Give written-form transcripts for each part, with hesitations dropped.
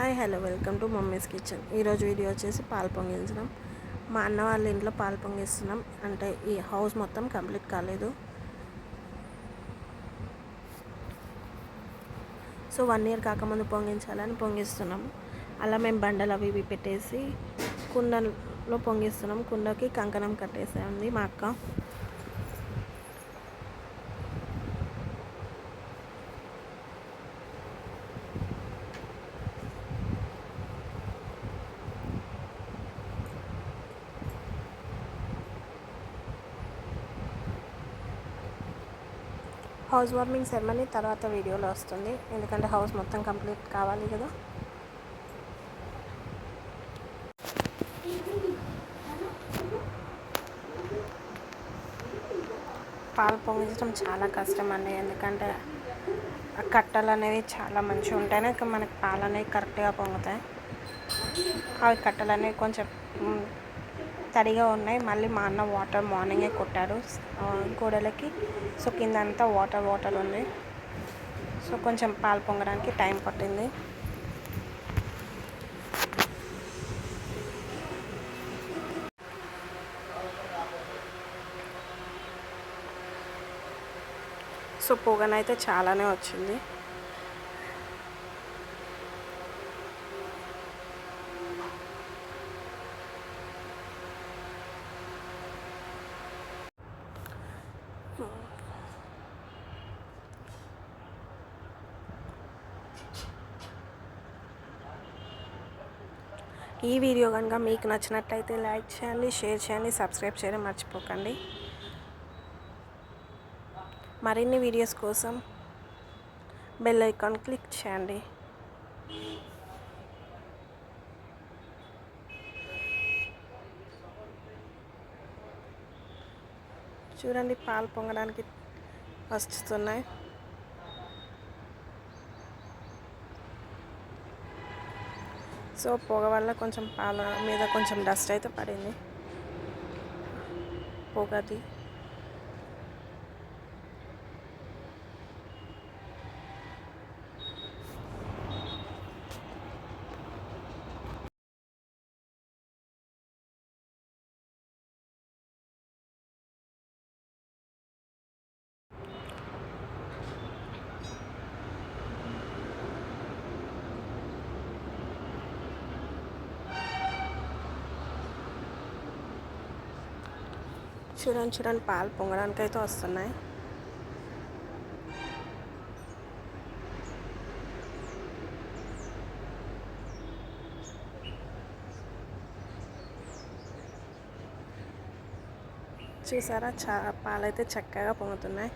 Hi hello welcome to mummies kitchen. ఈరోజు video వచ్చేసి పాలు పొంగించడం. మా అన్న వాళ్ళ ఇంట్లో పాలు పొంగిస్తున్నాం. అంటే ఈ హౌస్ మొత్తం కంప్లీట్ కాలేదు. సో 1 year కాకముందు పొంగించాలని పొంగిస్తున్నాం. అలా మేము బండలు అవి ఇవి పెట్టేసి కుండలో పొంగిస్తున్నాం. కుండకి కంకణం కట్టేసింది మా అక్క. హౌస్ వార్మింగ్ సెరమనీ తర్వాత వీడియోలో వస్తుంది, ఎందుకంటే హౌస్ మొత్తం కంప్లీట్ కావాలి కదా. పాలు పొంగించడం చాలా కష్టం అండి, ఎందుకంటే ఆ కట్టలు అనేవి చాలా మంచిగా ఉంటాయి, మనకి పాలు అనేవి కరెక్ట్గా పొంగుతాయి. అవి కట్టలు అనేవి కొంచెం తడిగా ఉన్నాయి. మళ్ళీ మా అన్న వాటర్ మార్నింగే కొట్టాడు గోడలకి. సో కింద అంతా వాటర్ ఉంది. సో కొంచెం పాలు పొంగడానికి టైం పట్టింది. సో పొగనైతే చాలానే వచ్చింది. ఈ వీడియో కనుక మీకు నచ్చినట్లయితే లైక్ చేయండి, షేర్ చేయండి, సబ్స్క్రైబ్ చేయడం మర్చిపోకండి. మరిన్ని వీడియోస్ కోసం బెల్ ఐకాన్ క్లిక్ చేయండి. చూడండి, పాలు పొంగడానికి వస్తున్నాయి. సో పొగ వల్ల కొంచెం పాల మీద కొంచెం డస్ట్ అయితే పడింది, పొగది. చూడండి పాలు పొంగడానికి అయితే వస్తున్నాయి. చూసారా, పాలైతే చక్కగా పొంగుతున్నాయి.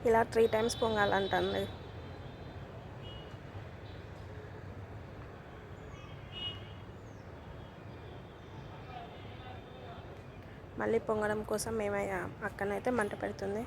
ఇలా 3 times పొంగాలంటండి. మళ్ళీ పొంగడం కోసం మేమయ్యా అక్కనైతే మంట పెడుతుంది.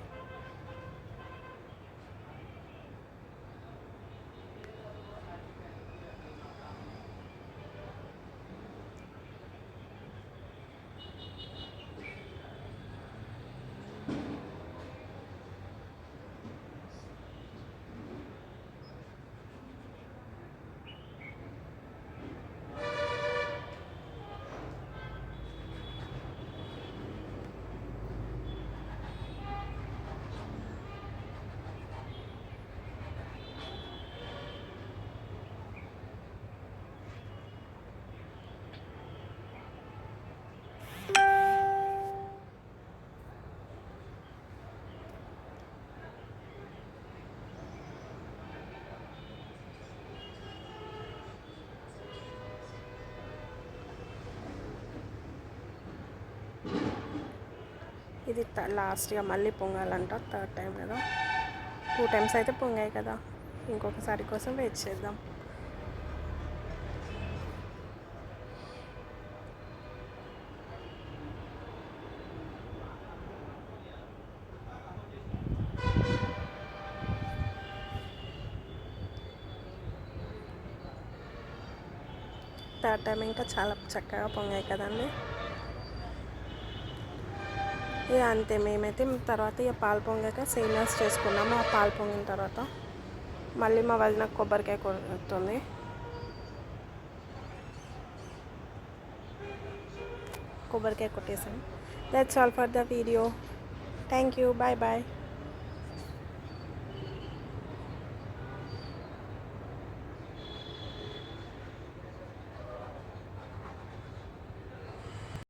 ఇది లాస్ట్గా మళ్ళీ పొంగాలంట, 3rd time కదా. 2 times అయితే పొంగాయి కదా, ఇంకొకసారి కోసం వెయిట్ చేద్దాం. థర్డ్ టైం ఇంకా చాలా చక్కగా పొంగాయి కదండి. ఇక అంతే. మేమైతే తర్వాత ఇక పాలు పొంగాక సేమియాస్ చేసుకున్నాము. ఆ పాలు పొంగిన తర్వాత మళ్ళీ మా వదిన కొబ్బరికాయ కొడుతుంది. కొబ్బరికాయ కొట్టేసాను. That's all for the video. Thank you. Bye bye.